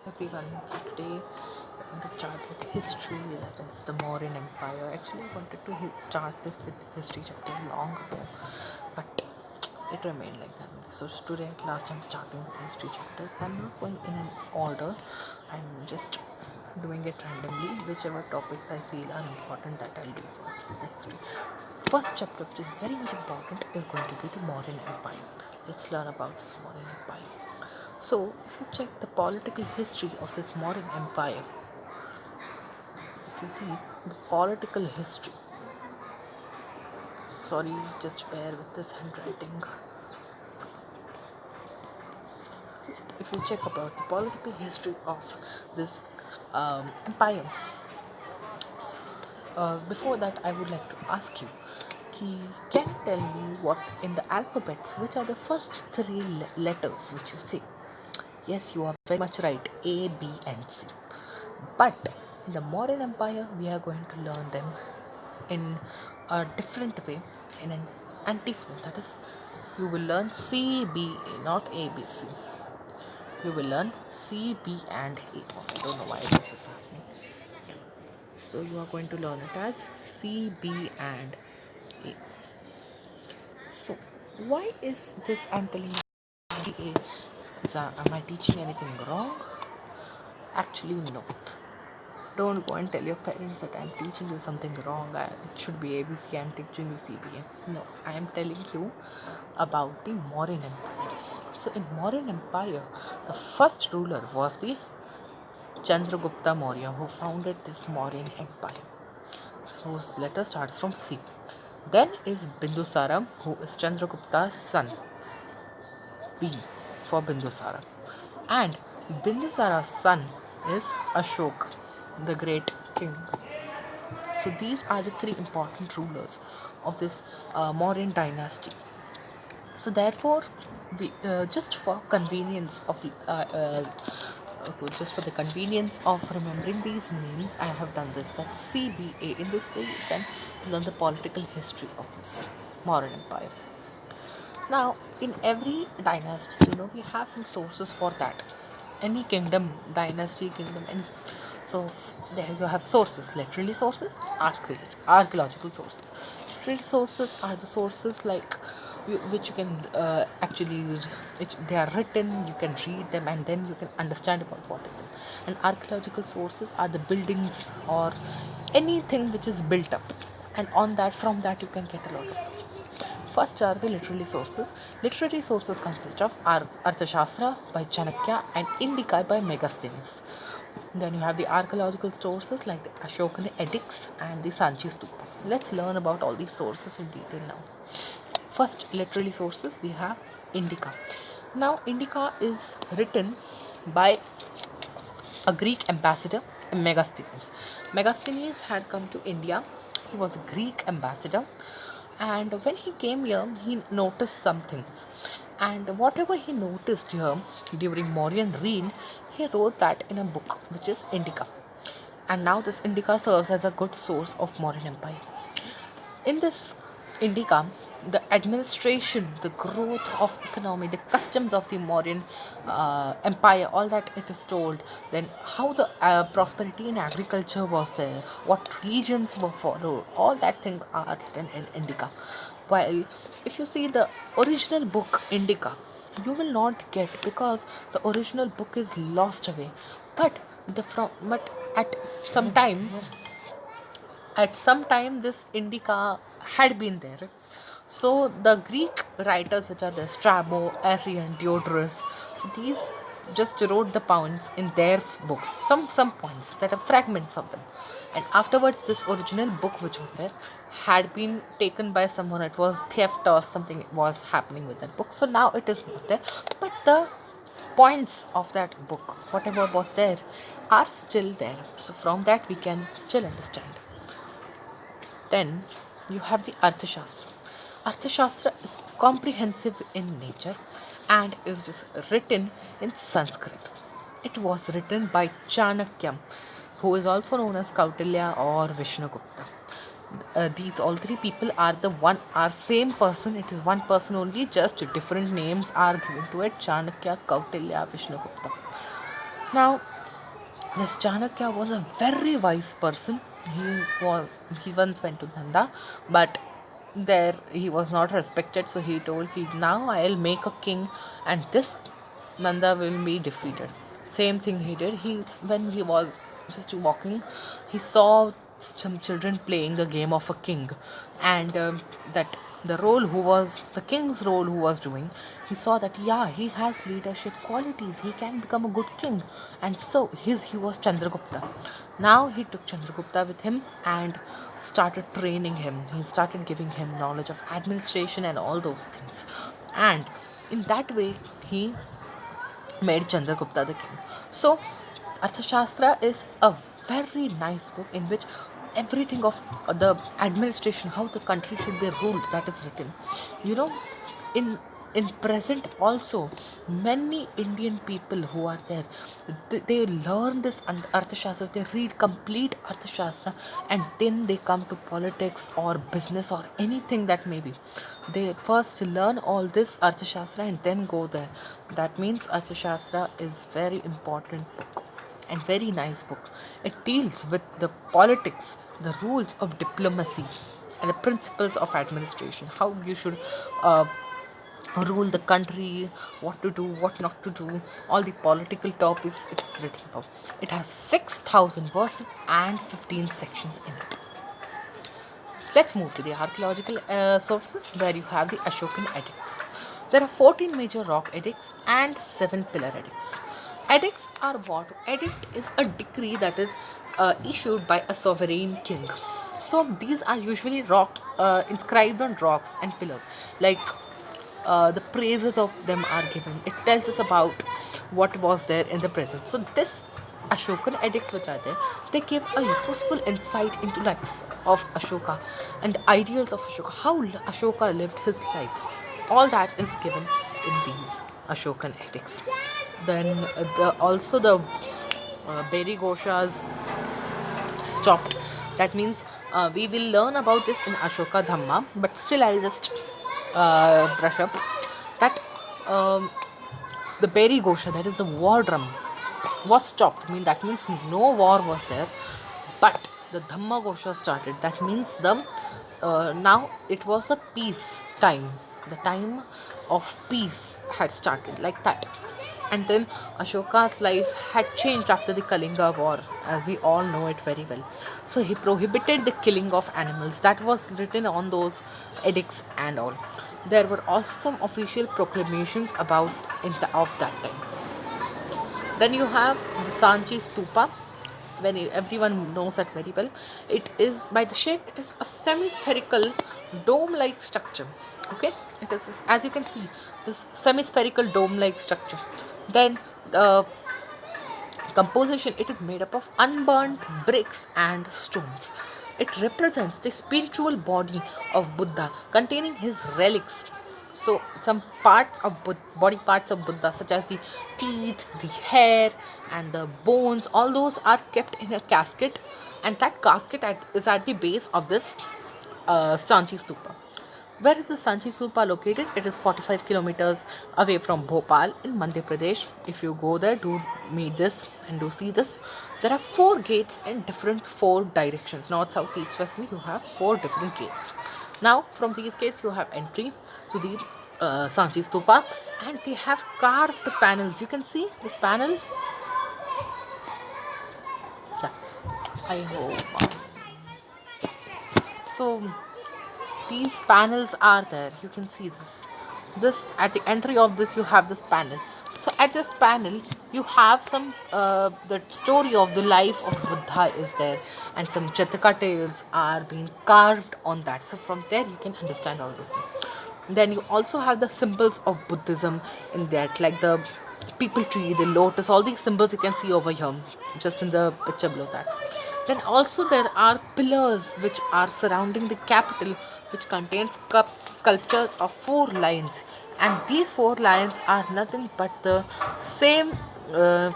Everyone. So today we're going to start with history, that is the Mauryan Empire. Actually, I wanted to start this with history chapter long ago, but it remained like that. So today at last I'm starting with history chapters. I'm not going in an order. I'm just doing it randomly. Whichever topics I feel are important, that I'll do first with the history. First chapter, which is very much important, is going to be the Mauryan Empire. Let's learn about this Mauryan Empire. So, if you check the political history of this Mauryan Empire, if you see the political history, sorry, just bear with this handwriting. If you check about the political history of this empire, before that, I would like to ask you, can you tell me what in the alphabets, which are the first three letters which you say? Yes, you are very much right. A, B, and C. But in the Mauryan Empire, we are going to learn them in a different way, in an antiphon. That is, you will learn C, B, A, not A, B, C. You will learn C, B, and A. I don't know why this is happening. Yeah. So you are going to learn it as C, B, and A. So why is this I'm telling you A? Am I teaching anything wrong? Actually, no. Don't go and tell your parents that I'm teaching you something wrong. It should be ABC, I'm teaching you CBA. No, I am telling you about the Mauryan Empire. So, in Mauryan Empire, the first ruler was the Chandragupta Maurya, who founded this Mauryan Empire, whose letter starts from C. Then is Bindusara, who is Chandragupta's son. B for Bindusara. And Bindusara's son is Ashok, the great king. So these are the three important rulers of this Mauryan dynasty. So therefore, just for convenience of just for the convenience of remembering these names, I have done this. That CBA. In this way, you can learn the political history of this Mauryan Empire. Now, in every dynasty, we have some sources for that. Any kingdom, dynasty, kingdom, and so there you have sources, literally sources, archaeological sources. Literary sources are the sources like which you can actually, which they are written, you can read them, and then you can understand about what it is. And archaeological sources are the buildings or anything which is built up, and on that, from that, you can get a lot of sources. First are the literary sources. Literary sources consist of Arthashastra by Chanakya and Indica by Megasthenes. Then you have the archaeological sources like the Ashokan edicts and the Sanchi Stupa. Let's learn about all these sources in detail now. First, literary sources, we have Indica. Now, Indica is written by a Greek ambassador, Megasthenes. Megasthenes had come to India. He was a Greek ambassador, and when he came here, he noticed some things. And whatever he noticed here during Mauryan reign, he wrote that in a book, which is Indica. And now this Indica serves as a good source of Mauryan Empire. In this Indica, the administration, the growth of economy, the customs of the Mauryan empire, all that it is told. Then how the prosperity in agriculture was there, what religions were followed, all that things are written in Indica. While if you see the original book Indica, you will not get, because the original book is lost away. But but at some time this Indica had been there. So the Greek writers, which are the Strabo, Arrian, Diodorus, so these just wrote the points in their books, some points that are fragments of them. And afterwards, this original book which was there had been taken by someone. It was theft or something was happening with that book. So now it is not there. But the points of that book, whatever was there, are still there. So from that we can still understand. Then you have the Arthashastra. Arthashastra is comprehensive in nature and is just written in Sanskrit. It was written by Chanakya, who is also known as Kautilya or Vishnugupta. These all three people are same person. It is one person only, just different names are given to it: Chanakya, Kautilya, Vishnugupta. Now, This Chanakya was a very wise person. He once went to Nanda, but there he was not respected. So he told, he now I'll make a king, and this Nanda will be defeated. Same thing he did. When he was just walking, he saw some children playing the game of a king, and that the role who was the king's role who was doing, he saw that yeah, he has leadership qualities, he can become a good king. And so he was Chandragupta. Now he took Chandragupta with him and started training him. He started giving him knowledge of administration and all those things, and in that way he made Chandragupta the king. So, Arthashastra is a very nice book in which everything of the administration, how the country should be ruled, that is written. You know, in in present also, many Indian people who are there, they learn this Arthashastra, they read complete Arthashastra, and then they come to politics or business or anything that may be. They first learn all this Arthashastra and then go there. That means Arthashastra is very important book and very nice book. It deals with the politics, the rules of diplomacy, and the principles of administration, how you should uh, rule the country, what to do, what not to do, all the political topics it is written about. It has 6,000 verses and 15 sections in it. Let's move to the archaeological sources where you have the Ashokan edicts. There are 14 major rock edicts and 7 pillar edicts. Edicts are what? Edict is a decree that is issued by a sovereign king. So these are usually inscribed on rocks and pillars. Like the praises of them are given. It tells us about what was there in the present. So this Ashokan edicts which are there, they give a useful insight into life of Ashoka and the ideals of Ashoka, how Ashoka lived his life. All that is given in these Ashokan edicts. Then also the Beri Goshas stopped. That means we will learn about this in Ashoka Dhamma, but still I'll just brush up that the Beri Gosha, that is the war drum, was stopped. I mean, that means no war was there, but the Dhamma Gosha started. That means the now it was the peace time. The time of peace had started, like that. And then Ashoka's life had changed after the Kalinga war, as we all know it very well. So he prohibited the killing of animals. That was written on those edicts and all. There were also some official proclamations about of that time. Then you have the Sanchi Stupa. Everyone knows that very well. It is by the shape. It is a semi-spherical dome-like structure. Okay, it is, as you can see, this semi-spherical dome-like structure. Then the composition, it is made up of unburnt bricks and stones. It represents the spiritual body of Buddha containing his relics. So some parts of body parts of Buddha, such as the teeth, the hair, and the bones, all those are kept in a casket, and that casket is at the base of this Sanchi Stupa. Where is the Sanchi Stupa located? It is 45 kilometers away from Bhopal in Madhya Pradesh. If you go there, do meet this and do see this. There are 4 gates in different 4 directions, north, south, east, west. You have 4 different gates. Now, from these gates, you have entry to the Sanchi Stupa, and they have carved panels. You can see this panel. Yeah, I hope. So these panels are there. You can see this at the entry of this, you have this panel. So at this panel you have some the story of the life of Buddha is there, and some Jataka tales are being carved on that. So from there you can understand all those things. Then you also have the symbols of Buddhism in that, like the people tree, the lotus, all these symbols you can see over here, just in the picture below that. Then also there are pillars which are surrounding the capital, which contains sculptures of 4 lions, and these 4 lions are nothing but the same uh,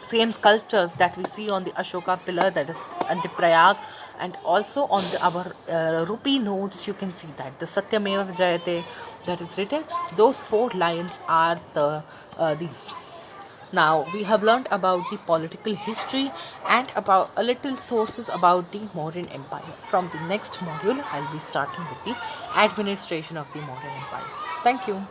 same sculptures that we see on the Ashoka pillar, that is at the Prayag, and also on our rupee notes. You can see that the Satyameva Jayate that is written. Those 4 lions are these. Now we have learned about the political history and about a little sources about the Mauryan Empire. From the next module, I'll be starting with the administration of the Mauryan Empire. Thank you.